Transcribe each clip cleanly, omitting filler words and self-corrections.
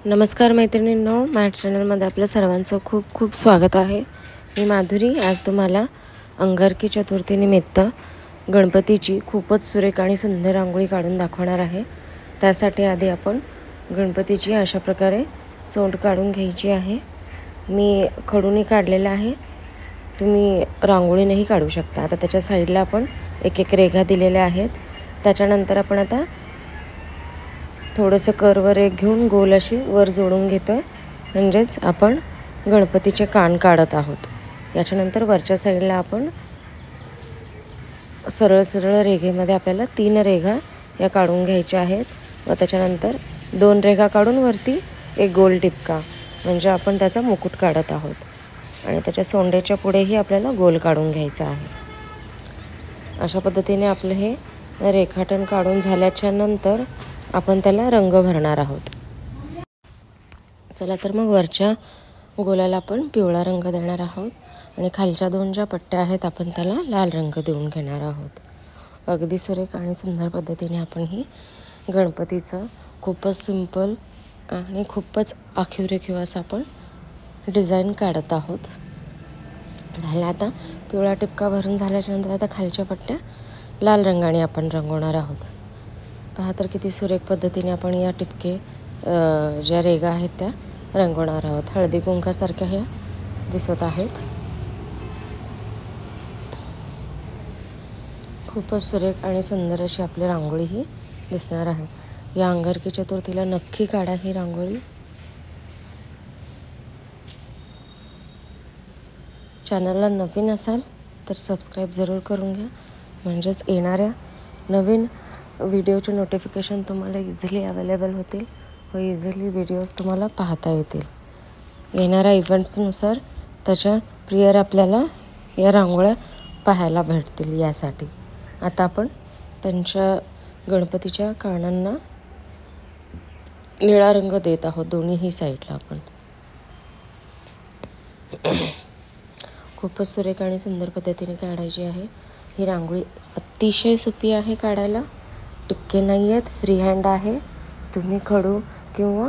नमस्कार मैत्रिणींनो, मॅट चॅनलमध्ये आपल्या सर्वांचं खूप खूप स्वागत आहे. मी माधुरी आज तुम्हाला अंगारकी चतुर्थीनिमित्त गणपतीची खूपच सुरेख आणि सुंदर रांगोळी काढून दाखवणार आहे. त्यासाठी आधी आपण गणपतीची अशा प्रकारे सोंड काढून घ्यायची आहे. मी खडूनी काढलेला आहे, तुम्ही रांगोळीनेही काढू शकता. आता त्याच्या साईडला आपण एक एक रेघा दिलेल्या आहेत. त्याच्यानंतर आपण आता थोडंसं कर्वर एक घेऊन गोल अशी वर जोडून घेतो आहे, म्हणजेच आपण गणपतीचे कान काढत आहोत. याच्यानंतर वरच्या साईडला आपण सरळ सरळ रेघेमध्ये आपल्याला 3 रेघा या काढून घ्यायच्या आहेत व त्याच्यानंतर 2 रेघा काढून वरती एक गोल टिपका, म्हणजे आपण त्याचा मुकुट काढत आहोत आणि त्याच्या सोंडेच्या पुढेही आपल्याला गोल काढून घ्यायचा आहे. अशा पद्धतीने आपलं हे रेखाटन काढून झाल्याच्या नंतर आपण त्याला रंग भरणार आहोत. चला तर मग वरच्या गोलाला आपण पिवळा रंग देणार आहोत आणि खालच्या 2 ज्या पट्ट्या आहेत आपण त्याला लाल रंग देऊन घेणार आहोत. अगदी सुरेख आणि सुंदर पद्धतीने आपण ही गणपतीचं खूपच सिंपल आणि खूपच आखीव असं आपण डिझाईन काढत आहोत. झाला आता पिवळा टिपका भरून झाल्याच्यानंतर आता खालच्या पट्ट्या लाल रंगाने आपण रंगवणार आहोत. पहा तर किती सुरेख पद्धतीने आपण या टिपके ज्या रेघा आहेत त्या रंगवणार आहोत. हळदी कुंकासारख्या ह्या दिसत आहेत. खूपच सुरेख आणि सुंदर अशी आपली रांगोळी ही दिसणार आहे. या अंगारकी चतुर्थीला नक्की काढा ही रांगोळी. चॅनलला नवीन असाल तर सबस्क्राईब जरूर करून घ्या, म्हणजेच येणाऱ्या नवीन व्हिडिओचे नोटिफिकेशन तुम्हाला इझिली अवेलेबल होतील व इझिली व्हिडिओज तुम्हाला पाहता येतील. येणाऱ्या इव्हेंट्सनुसार त्याच्या प्रियर आपल्याला या रांगोळ्या पाहायला भेटतील. यासाठी आता आपण त्यांच्या गणपतीच्या कानांना निळा रंग देत आहोत दोन्हीही साईडला. आपण खूपच सुरेख आणि सुंदर पद्धतीने काढायची आहे ही रांगोळी. अतिशय सोपी आहे काढायला, टिपके नाही आहेत, फ्री हँड आहे. तुम्ही खडू किंवा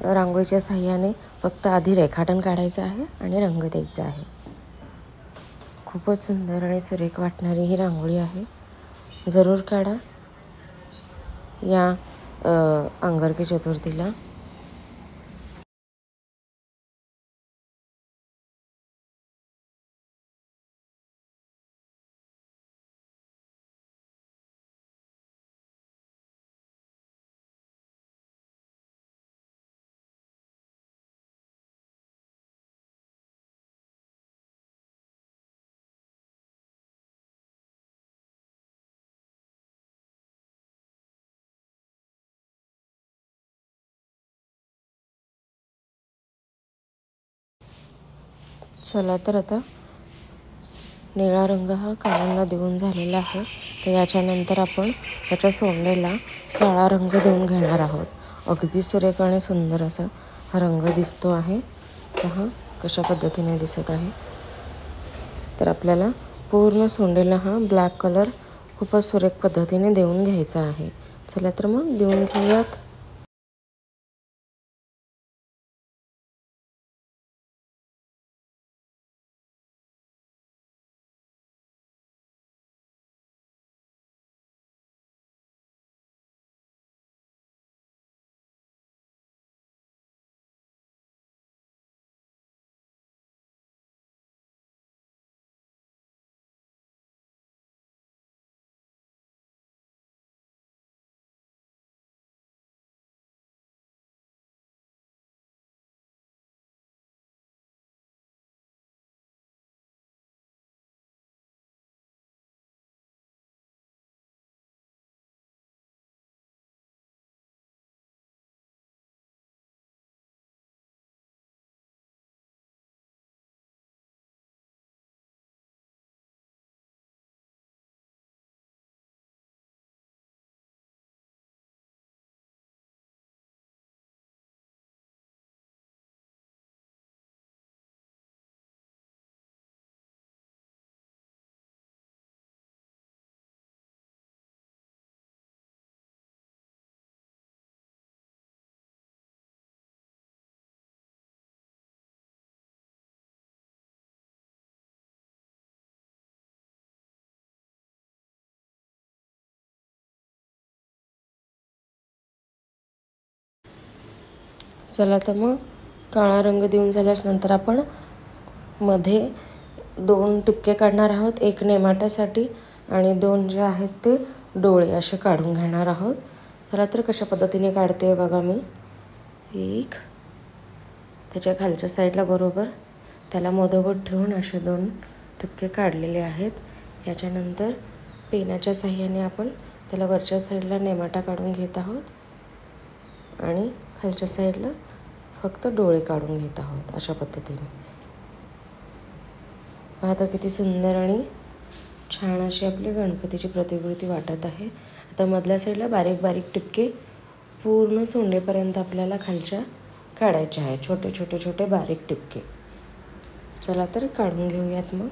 रांगोळीच्या साह्याने फक्त आधी रेखाटन काढायचं आहे आणि रंग द्यायचा आहे. खूपच सुंदर आणि सुरेख वाटणारी ही रांगोळी आहे. जरूर काढा या अंगारकी चतुर्थीला. चला तर आता निळा रंग हा कानांना देऊन झालेला आहे. तर याच्यानंतर आपण त्याच्या सोंडेला काळा रंग देऊन घेणार आहोत. अगदी सुरेख आणि सुंदर असा हा रंग दिसतो आहे. पहा कशा पद्धतीने दिसत आहे. तर आपल्याला पूर्ण सोंडेला हा ब्लॅक कलर खूपच सुरेख पद्धतीने देऊन घ्यायचा आहे. चला तर मग देऊन घेऊयात. चला तर मग काळा रंग देऊन झाल्यानंतर आपण मध्ये 2 टिपके काढणार आहोत, एक नेमाट्यासाठी आणि 2 जे आहेत ते डोळे असे काढून घेणार आहोत. चला तर कशा पद्धतीने काढते बघा मी. एक त्याच्या खालच्या साईडला बरोबर त्याला मधोमध ठेवून असे 2 टिपके काढलेले आहेत. याच्यानंतर पेनाच्या साहाय्याने आपण त्याला वरच्या साईडला नेमाटा काढून घेत आहोत आणि खालच्या साईडला फक्त डोळे काढून घेत आहोत अशा पद्धतीने. पहा तर किती सुंदर आणि छान अशी आपली गणपतीची प्रतिकृती वाटत आहे. आता मधल्या साईडला बारीक बारीक टिपके पूर्ण सोंडेपर्यंत आपल्याला खालच्या काढायचे आहे. छोटे छोटे छोटे बारीक टिपके. चला तर काढून घेऊयात मग.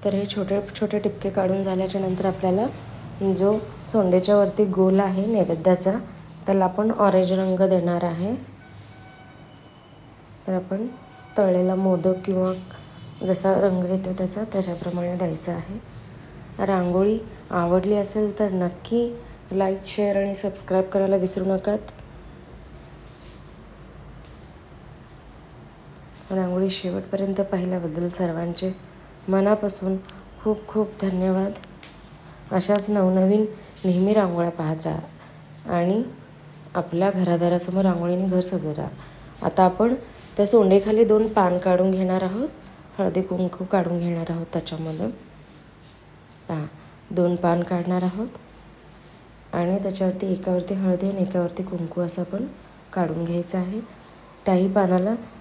तर हे छोटे छोटे टिपके काढून झाल्याच्या नंतर आपल्याला जो सोंडेच्या वरती गोल आहे नैवेद्याचा त्याला आपण ऑरेंज रंग देणार आहे. तर आपण तळलेला मोदक किंवा जसा रंग येतो त्याच्याप्रमाणे द्यायचा आहे. रांगोळी आवडली असेल तर नक्की लाईक, शेअर आणि सबस्क्राईब करायला विसरू नकात. रांगोळी शेवटपर्यंत पाहिल्याबद्दल सर्वांचे मनापासून खूप खूप धन्यवाद. अशाच नवनवीन नेहमी रांगोळ्या पाहत राहा आणि आपल्या घरादारासमोर रांगोळीने घर सजवत राहा. आता आपण त्या सोंडेखाली 2 पान काढून घेणार आहोत. हळदी कुंकू काढून घेणार आहोत त्याच्यामधून. पहा 2 पान काढणार आहोत आणि त्याच्यावरती एकावरती हळदी आणि एकावरती कुंकू असं आपण काढून घ्यायचं आहे. त्याही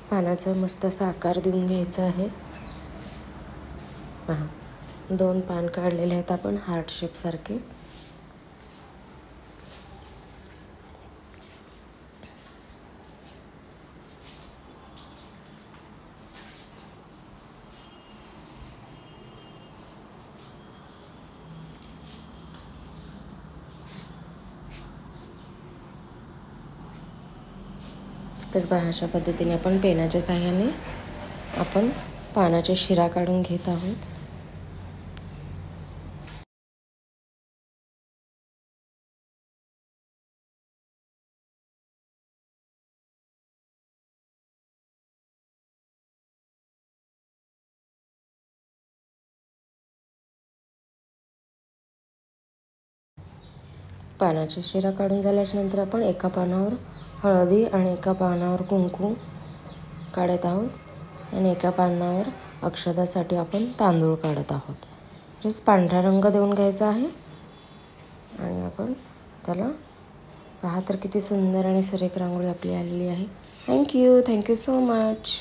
पानाचा मस्त असा आकार देऊन घ्यायचा आहे. पहा 2 पान काढलेले आहेत आपण हार्ट शेपसारखे. तर पहा अशा पद्धतीने आपण पेनाच्या साहाय्याने आपण पानाच्या शिरा काढून घेत आहोत. पानाची शिरा काढून झाल्याच्या नंतर आपण एका पानावर हळदी आणि एका पानावर कुंकू काढत आहोत आणि एका पानावर अक्षतासाठी आपण तांदूळ काढत आहोत. म्हणजेच पांढरा रंग देऊन घ्यायचा आहे आणि आपण त्याला पहा तर किती सुंदर आणि सुरेख रांगोळी आपली आलेली आहे. Thank you so much.